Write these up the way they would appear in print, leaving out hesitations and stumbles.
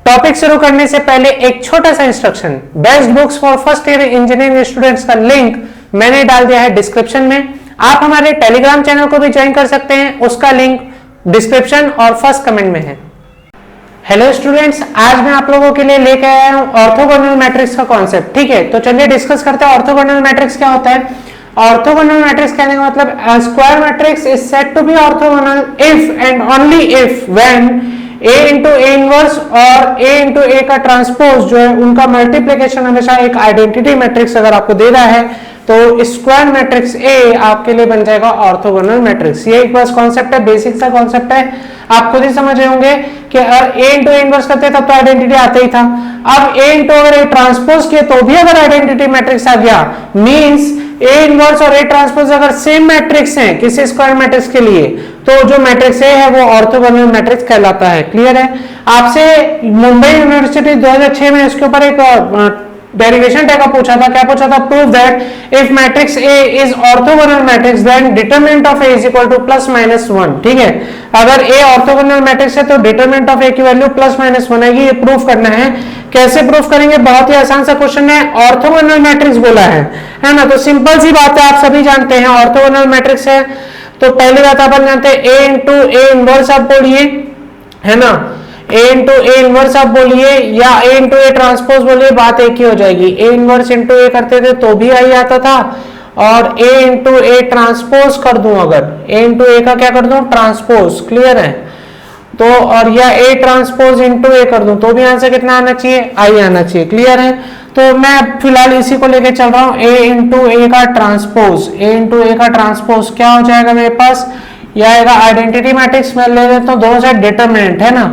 Topic शुरू करने से पहले एक छोटा सा instruction, best books for first year engineering students का लिंक मैंने डाल दिया है डिस्क्रिप्शन में। आप हमारे टेलीग्राम चैनल को भी ज्वाइन कर सकते हैं, उसका लिंक डिस्क्रिप्शन और फर्स्ट कमेंट में है। हेलो स्टूडेंट्स, आज मैं आप लोगों के लिए लेके आया हूं ऑर्थोगोनल मैट्रिक्स का कॉन्सेप्ट। ठीक है, तो चलिए डिस्कस करते हैं ऑर्थोगोनल मैट्रिक्स क्या होता है। ऑर्थोगोनल मैट्रिक्स कहने का मतलब square matrix is said to be orthogonal if and only if when A into A inverse और A इंटू ए का ट्रांसपोज जो है उनका मल्टीप्लीकेशन हमेशा एक आइडेंटिटी मैट्रिक्स अगर आपको दे रहा है तो स्क्वायर मैट्रिक्स A आपके लिए बन जाएगा ऑर्थोगोनल मैट्रिक्स। ये एक बस कॉन्सेप्ट है, बेसिक सा कॉन्सेप्ट है, आप खुद ही समझ रहे होंगे कि अगर A इंटू ए इनवर्स करते तब तो आइडेंटिटी आता ही था। अब A इंटू अगर ए ट्रांसपोज किए तो भी अगर आइडेंटिटी मैट्रिक्स आ गया, मींस A इनवर्स और A ट्रांसपोज अगर सेम मैट्रिक्स हैं किसी स्क्वायर मैट्रिक्स के लिए, तो जो मैट्रिक्स A है वो ऑर्थोगोनल मैट्रिक्स कहलाता है। क्लियर है। आपसे मुंबई यूनिवर्सिटी 2006 में इसके ऊपर एक डेरिवेशन टाइप का पूछा था। क्या पूछा था? Prove that if matrix A is orthogonal matrix then determinant of A is equal to plus minus 1। ठीक है, अगर A ऑर्थोगोनल मैट्रिक्स है तो डिटरमिनेंट ऑफ A की वैल्यू प्लस माइनस 1 आएगी। ये प्रूफ करना है। कैसे प्रूफ करेंगे? बहुत ही आसान सा क्वेश्चन है। ऑर्थोगोनल मैट्रिक्स बोला है ना, तो सिंपल सी बात है, आप सभी जानते हैं ऑर्थोगोनल मैट्रिक्स है। तो पहली बात अपन जानते हैं A इंटू ए इनवर्स आप बोलिए, है ना, A इंटू ए इनवर्स आप बोलिए या A इंटू ए ट्रांसपोज बोलिए, बात एक ही हो जाएगी। A इनवर्स इंटू ए करते थे तो भी आई आता था, और A इंटू ए ट्रांसपोज कर दूं, अगर A इंटू ए का क्या कर दूं? ट्रांसपोज। क्लियर है। तो और या A ट्रांसपोज इंटू ए कर दूं तो भी आंसर कितना आना चाहिए? आई आना चाहिए। क्लियर है। तो मैं फिलहाल इसी को लेके चल रहा हूं, A इंटू ए का ट्रांसपोज। A इंटू ए का ट्रांसपोज क्या हो जाएगा मेरे पास? यह आएगा आइडेंटिटी मैट्रिक्स में ले लेता हूं, दोनों साइड डिटरमिनेंट है ना,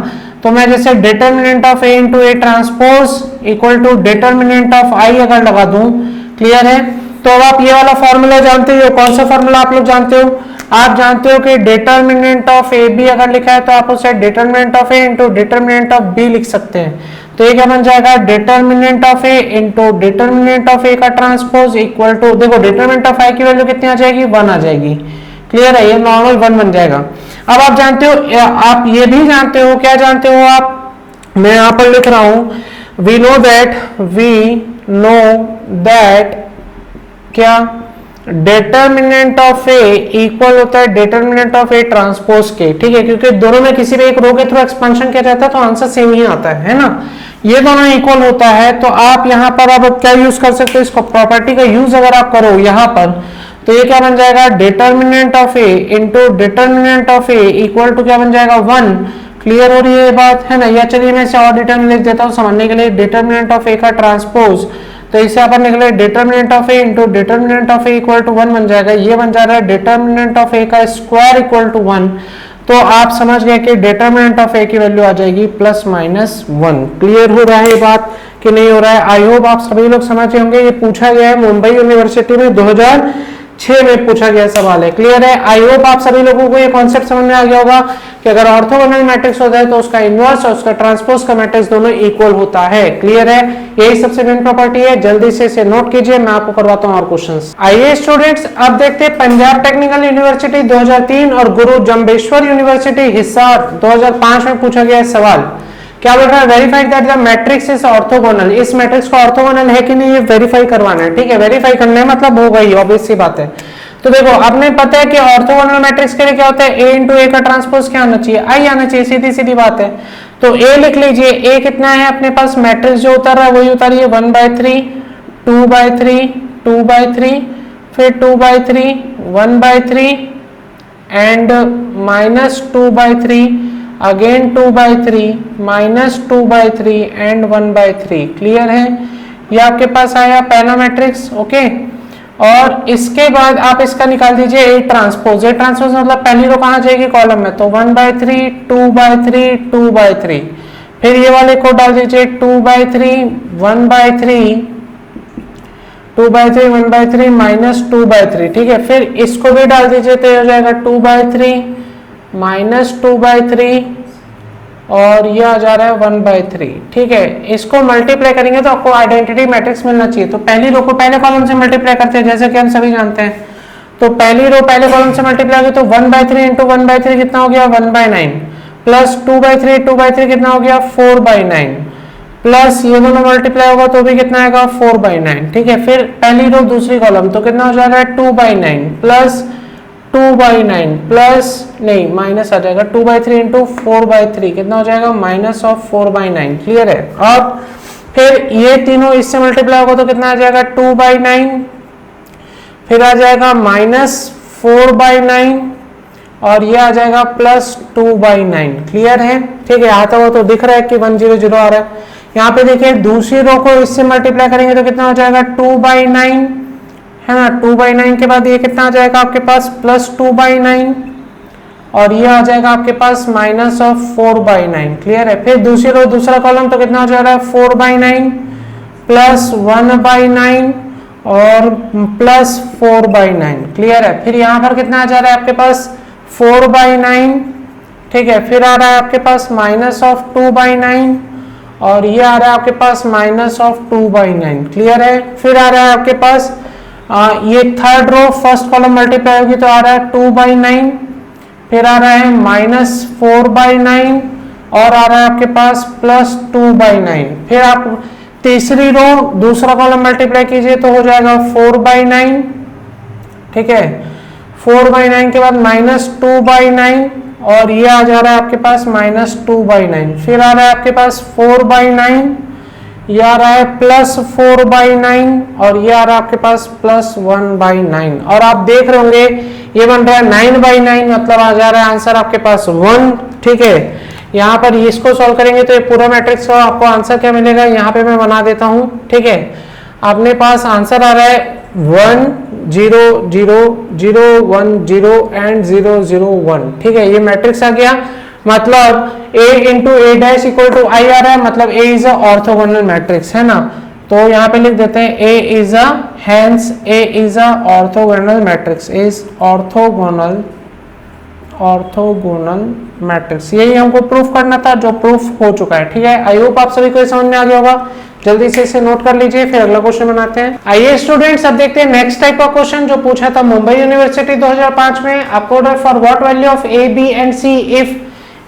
तो मैं जैसे determinant of A into A transpose equal to determinant of I अगर लगा दूं, क्लियर है। तो अब आप ये वाला फॉर्मूला जानते हो। कौन सा फॉर्मूला आप लोग जानते हो? आप जानते हो कि डिटरमिनेंट ऑफ ए बी अगर लिखा है तो आप उसे determinant of A into determinant of B लिख सकते हैं। तो ये क्या बन जाएगा? Determinant of A into determinant of A का ट्रांसपोज इक्वल टू, देखो डिटरमिनेंट ऑफ आई की वैल्यू कितनी आ जाएगी? 1 आ जाएगी। क्लियर है, ये नॉर्मल 1 बन जाएगा। अब आप जानते हो, आप ये भी जानते हो, क्या जानते हो आप? मैं यहां पर लिख रहा हूं वी नो दैट क्या डिटरमिनेंट ऑफ ए इक्वल होता है डिटरमिनेंट ऑफ ए ट्रांसपोज के। ठीक है, क्योंकि दोनों में किसी भी एक रो के थ्रू एक्सपेंशन किया जाता है तो आंसर सेम ही आता है ना, ये दोनों इक्वल होता है। तो आप यहां पर अब क्या यूज कर सकते हो? इसको प्रॉपर्टी का यूज अगर आप करो यहां पर, तो ये क्या बन जाएगा? Determinant of A into determinant of A equal to क्या बन जाएगा? 1। क्लियर हो रही है बात, है ना। या चलिए मैं इसे और डिटरमिनेंट लिख देता हूं समझने के लिए। डिटरमिनेंट ऑफ ए का ट्रांसपोज, तो इसे अपन निकले determinant of A into determinant of A equal to 1 बन जाएगा। ये बन जा रहा है डिटरमिनेंट ऑफ ए का स्क्वायर इक्वल टू 1। तो आप समझ गए कि डिटरमिनेंट ऑफ ए की वैल्यू आ जाएगी प्लस माइनस 1। क्लियर हो रहा है बात कि नहीं हो रहा है? आई होप आप सभी लोग समझ गए होंगे। ये पूछा गया है मुंबई यूनिवर्सिटी में 2006 में पूछा गया सवाल है। क्लियर है। आई होप आप सभी लोगों को ये कॉन्सेप्ट समझ में आ गया होगा कि अगर ऑर्थोगोनल मैट्रिक्स होता है तो उसका इनवर्स और उसका ट्रांसपोज का मैट्रिक्स दोनों इक्वल होता है। क्लियर है, यही सबसे मेन प्रॉपर्टी है। जल्दी से इसे नोट कीजिए, मैं आपको करवाता हूं और क्वेश्चंस। आइए स्टूडेंट्स, अब देखते हैं पंजाब टेक्निकल यूनिवर्सिटी 2003 और गुरु जम्बेश्वर यूनिवर्सिटी हिसार 2005 में पूछा गया सवाल। क्या बोल रहा है? Verify that the matrix is orthogonal. इस मैट्रिक्स को ऑर्थोगोनल है कि नहीं ये वेरीफाई करवाना है। ठीक है, वेरीफाई करना है मतलब हो गई, ऑब्वियस सी बात है। तो देखो आपने पता है कि ऑर्थोगोनल मैट्रिक्स के लिए क्या होता है? A इंटू ए का ट्रांसपोज क्या आना चाहिए? आई आना चाहिए, सीधी सीधी बात है। तो A लिख लीजिए। A कितना है अपने पास? मैट्रिक्स जो उतर रहा है वही उतारिए, 1/3, 2/3, 2/3, फिर 2/3, 1/3 and minus 2/3, again 2/3, minus 2/3 and 1/3। Clear है, ये आपके पास आया पहला मैट्रिक्स। ओके, और इसके बाद आप इसका निकाल दीजिए ए ट्रांसपोज। ए ट्रांसपोज मतलब पहली रो कहां जाएगी? कॉलम में, तो 1/3, 2/3, 2/3, फिर ये वाले को डाल दीजिए 2/3, 1/3, 2/3, 1/3 माइनस 2/3। ठीक है, फिर इसको भी डाल दीजिए तो ये हो जाएगा 2/3 माइनस 2/3 और ये आ जा रहा है 1/3। ठीक है, इसको मल्टीप्लाई करेंगे तो आपको आइडेंटिटी मैट्रिक्स मिलना चाहिए। तो पहली रो को पहले कॉलम से मल्टीप्लाई करते हैं जैसे कि हम सभी जानते हैं। तो पहली रो पहले कॉलम से मल्टीप्लाई होगी तो 1/3 इंटू 1/3 कितना हो गया? 1/9। प्लस 2/3 कितना हो गया 4/9 प्लस ये दोनों मल्टीप्लाई होगा तो भी कितना आएगा 4/9। ठीक है, फिर पहली रो दूसरी कॉलम तो कितना हो जाएगा 2/9 प्लस 2/9 प्लस नहीं माइनस आ जाएगा 2/3 इंटू 4/3 कितना हो जाएगा माइनस ऑफ 4/9। क्लियर है। अब फिर ये तीनों इससे मल्टीप्लाई होगा तो कितना आ जाएगा 2/9 फिर आ जाएगा माइनस 4/9 और ये आ जाएगा प्लस 2/9। क्लियर है। ठीक है, यहाँ तक तो दिख रहा है कि 100 आ रहा है। यहाँ पे देखिए दूसरी रो को इससे मल्टीप्लाई करेंगे तो कितना हो जाएगा 2/9 है ना। 2/9 के बाद ये कितना आ जाएगा आपके पास प्लस 2/9 और ये आ जाएगा आपके पास माइनस ऑफ 4/9। क्लियर है। फिर दूसरी रो दूसरा कॉलम तो कितना हो जा रहा है 4/9 प्लस 1/9 और प्लस 4/9। क्लियर है। फिर यहाँ पर कितना आ जा रहा है आपके पास 4/9। ठीक है, फिर आ रहा है आपके पास माइनस ऑफ 2/9 और ये आ रहा है आपके पास माइनस ऑफ 2/9। क्लियर है। फिर आ रहा है आपके पास ये third row first column multiply होगी तो आ रहा है 2/9 फिर आ रहा है माइनस 4/9 और आ रहा है आपके पास प्लस 2/9। फिर आप तीसरी रो दूसरा कॉलम मल्टीप्लाई कीजिए तो हो जाएगा 4/9। ठीक है, 4/9 के बाद माइनस 2/9 और ये आ जा रहा है आपके पास माइनस 2/9। फिर आ रहा है आपके पास 4/9 ये आ रहा है प्लस 4/9 और ये आ रहा है आपके पास प्लस 1/9 और आप देख रहे होंगे ये बन रहा है 9/9 मतलब आ जा रहा है आंसर आपके पास 1। ठीक है, यहाँ पर इसको सॉल्व करेंगे तो ये पूरा मैट्रिक्स का आपको आंसर क्या मिलेगा यहाँ पे मैं बना देता हूँ। ठीक है, अपने पास आंसर आ रहा है 1 0 0 0 1 0 एंड 0 0 1। ठीक है, ये मैट्रिक्स आ गया मतलब a into A dash equal to I आ रहा है मतलब a is a orthogonal matrix है ना। तो यहाँ पे लिख देते हैं a is a hence a is a orthogonal matrix is orthogonal matrix. यही हमको प्रूफ करना था जो प्रूफ हो चुका है। ठीक है, आई होप आप सभी को समझ में आ गया होगा। जल्दी से इसे नोट कर लीजिए फिर अगला क्वेश्चन बनाते हैं। आइए स्टूडेंट्स अब देखते हैं नेक्स्ट टाइप का क्वेश्चन जो पूछा था मुंबई यूनिवर्सिटी 2005 में। According for what value of A B and C if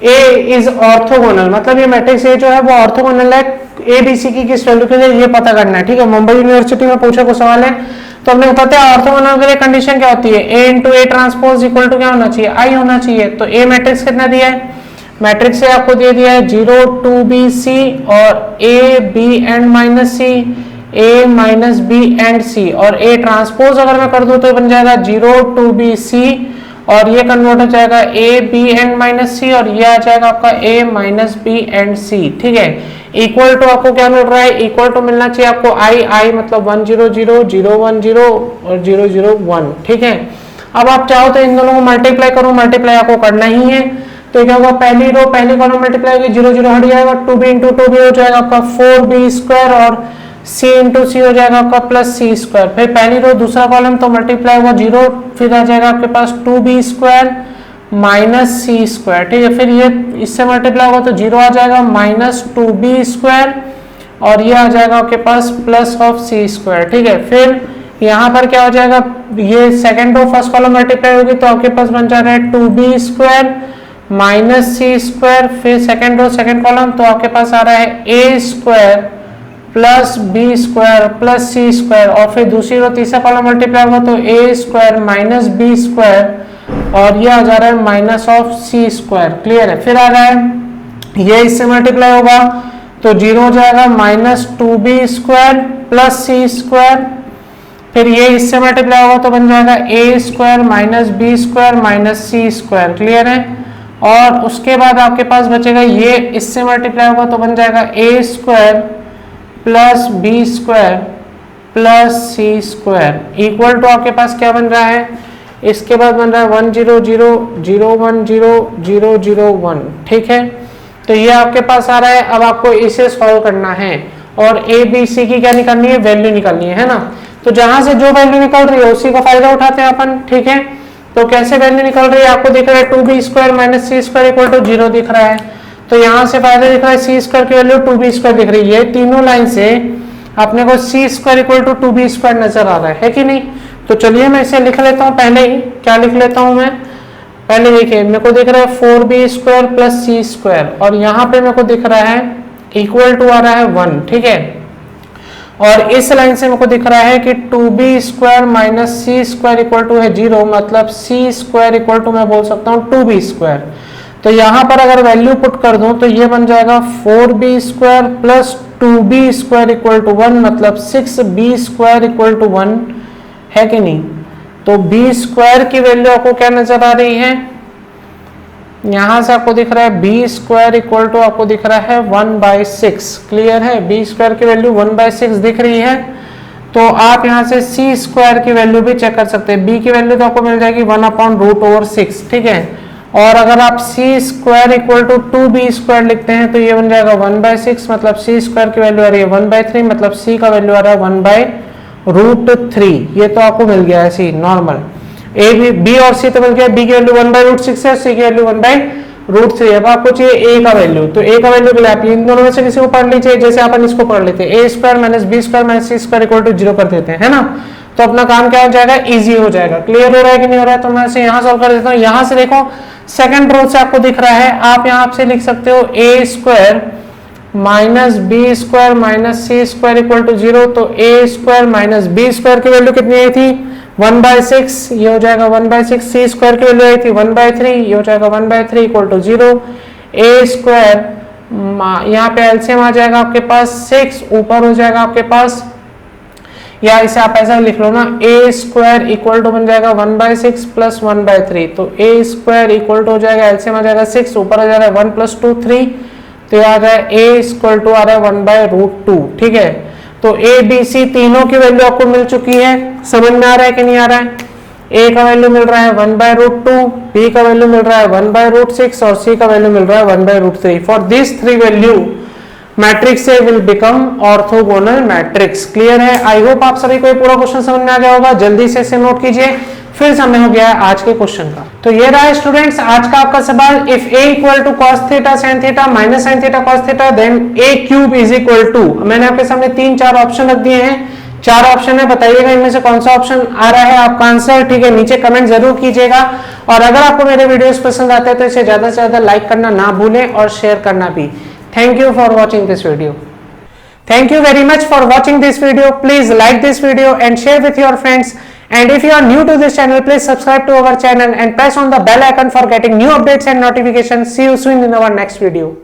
A is orthogonal मतलब ये मैट्रिक्स ए जो है वो ऑर्थोगोनल है ए बी सी की किस वैल्यू के लिए ये पता करना है। ठीक है, मुंबई यूनिवर्सिटी में पूछा कोई सवाल है तो हमने पता है ऑर्थोगोनल के लिए कंडीशन क्या होती है A into A transpose equal to क्या होना चाहिए आई होना चाहिए। तो ए मैट्रिक्स कितना दिया है मैट्रिक्स से आपको दे दिया है 0 2 b c और a b and minus C a minus b and c और a ट्रांसपोज अगर मैं कर दूं तो बन जाएगा 0 2 b c और ये कन्वर्ट हो जाएगा a b एंड माइनस सी और ये आ जाएगा आपका a minus b and c। ठीक है, इक्वल टू आपको क्या मिल रहा है इक्वल टू मिलना चाहिए आपको i मतलब 1 0 0 0 1 0 और 0 0 1। ठीक है, अब आप चाहो तो इन दोनों को मल्टीप्लाई करो मल्टीप्लाई आपको करना ही है। तो क्या होगा पहली रो पहली कॉलम मल्टीप्लाई होगी 0 0 हट जाएगा 2b इंटू 2b हो जाएगा आपका 4b स्क्वायर और c इंटू सी हो जाएगा आपका प्लस सी स्क्वायर। फिर पहली रो दूसरा कॉलम तो मल्टीप्लाई होगा 0 फिर आ जाएगा आपके पास 2b स्क्वायर माइनस सी स्क्वायर। ठीक है, फिर ये इससे मल्टीप्लाई होगा तो 0 आ जाएगा माइनस 2b स्क्वायर और ये आ जाएगा आपके पास प्लस ऑफ सी स्क्वायर। ठीक है, फिर यहाँ पर क्या हो जाएगा ये second row first column multiply होगी तो आपके पास बन जा रहा है 2b स्क्वायर माइनस सी स्क्वायर। फिर सेकेंड रो सेकेंड कॉलम तो आपके पास आ रहा है A square plus B square plus C square और फिर दूसरी रो तीसरा कॉलम मल्टीप्लाई होगा तो A square minus B square और ये आ जा रहा है minus of C square. Clear है, फिर आ रहा है ये इससे मल्टीप्लाई होगा तो 0 हो जाएगा minus 2b square plus C square. फिर ये इससे मल्टीप्लाई होगा तो बन जाएगा A square minus B square minus C square. Clear है, और उसके बाद आपके पास बचेगा ये इससे मल्टीप्लाई होगा तो बन जाएगा A square plus B square plus C square equal to आपके पास क्या बन रहा है इसके बाद बन रहा है 1 0 0 0 1 0 0 0 1। ठीक है, तो ये आपके पास आ रहा है। अब आपको इसे सॉल्व करना है और ए बी सी की क्या निकालनी है वैल्यू निकालनी है ना। तो जहां से जो वैल्यू निकल रही है उसी का फायदा उठाते हैं अपन। ठीक है, तो कैसे वैल्यू निकल रही है आपको दिख रहा है 2b square minus C square equal to 0 दिख रहा है। तो यहाँ से फायदा दिख रहा है सी स्क्वायर की वैल्यू 2b स्क्वायर दिख रही है। तीनों लाइन से अपने को C square equal to 2b square नजर आ रहा है कि नहीं। तो चलिए मैं इसे लिख लेता हूँ पहले ही। क्या लिख लेता हूँ मैं पहले देखिए मेरे को दिख रहा है 4b² प्लस सी स्क्वायर, और यहाँ पे मेरे को दिख रहा है इक्वल टू आ रहा है 1, ठीक है। और इस लाइन से मेरे को दिख रहा है कि 2b² minus C square equal to है 0, मतलब सी स्क्वायर इक्वल टू मैं बोल सकता हूँ 2b²। तो यहाँ पर अगर वैल्यू पुट कर दूं तो ये बन जाएगा 4b² plus 2b² equal to 1, मतलब 6b² इक्वल टू 1 है कि नहीं। तो b² की वैल्यू आपको क्या नजर आ रही है, यहां से आपको दिख रहा है b² इक्वल टू आपको दिख रहा है 1/6। क्लियर है, b² की वैल्यू 1/6 दिख रही है। तो आप यहां से c² की वैल्यू भी चेक कर सकते हैं। b की वैल्यू तो आपको मिल जाएगी 1/√6, ठीक है। और अगर आप c² इक्वल टू 2b² लिखते हैं तो ये बन जाएगा 1/6, मतलब c² की वैल्यू आ रही है 1/3, मतलब c का वैल्यू आ रहा है 1/√3। ये तो आपको मिल गया है सी नॉर्मल। ए बी और सी तो मिल गया, b की वैल्यू 1/√6 है, सी की वैल्यू 1/√3। अब आपको चाहिए a का वैल्यू, तो a का वैल्यू के लिए आप इन दोनों में से किसी को पढ़ लीजिए। जैसे अपन इसको पढ़ लेते हैं a² minus b² minus c² equal to 0 कर देते हैं, है ना। तो अपना काम क्या हो जाएगा, इजी हो जाएगा। क्लियर हो रहा है कि नहीं हो रहा है। तो मैं इसे यहाँ सॉल्व कर देता हूँ। यहाँ से देखो सेकंड रो से आपको दिख रहा है, आप यहाँ से लिख सकते हो a² minus b² minus c² equal to 0। तो a² माइनस b² की वैल्यू कितनी आई थी 1/6, ये हो जाएगा 1/6। c² की वैल्यू आई थी 1/3, ये हो जाएगा 1/3 इक्वल टू 0। a² यहाँ पे एलसीएम आ जाएगा आपके पास 6, ऊपर हो जाएगा आपके पास, या इसे आप ऐसा लिख लो ना, a² इक्वल टू बन जाएगा 1/6 प्लस 1/3। तो a² इक्वल टू हो जाएगा, एलसीएम आ जाएगा 6, ऊपर आ जाएगा 1 प्लस 2 3, तो आ रहा है a इक्वल टू आ रहा है 1/√2, ठीक है। तो a b c तीनों की वैल्यू आपको मिल चुकी है। समझ में आ रहा है कि नहीं आ रहा है। a का वैल्यू मिल रहा है 1/√2, b का वैल्यू मिल रहा है 1/√6 और c का वैल्यू मिल रहा है 1/√3। For this 3 value matrix A will become orthogonal matrix. Clear है। आई होप आप सभी को ये पूरा क्वेश्चन समझ में आ गया होगा। जल्दी से इसे नोट कीजिए, फिर समय हो गया है आज के क्वेश्चन का। तो ये रहा स्टूडेंट्स आज का आपका सवाल। If a equal to cos theta sin theta minus sin theta cos theta then a³ is equal to, मैंने आपके सामने 3-4 ऑप्शन रख दिए हैं। 4 ऑप्शन है, बताइएगा इनमें से कौन सा ऑप्शन आ रहा है आपका आंसर, ठीक है। नीचे कमेंट जरूर कीजिएगा, और अगर आपको मेरे वीडियोस पसंद आते हैं तो इसे ज्यादा से ज्यादा लाइक करना ना भूलें और शेयर करना भी। Thank you for watching this video. Thank you very much for watching this video. Please like this video and share with your friends. And if you are new to this channel, please subscribe to our channel and press on the bell icon for getting new updates and notifications. See you soon in our next video.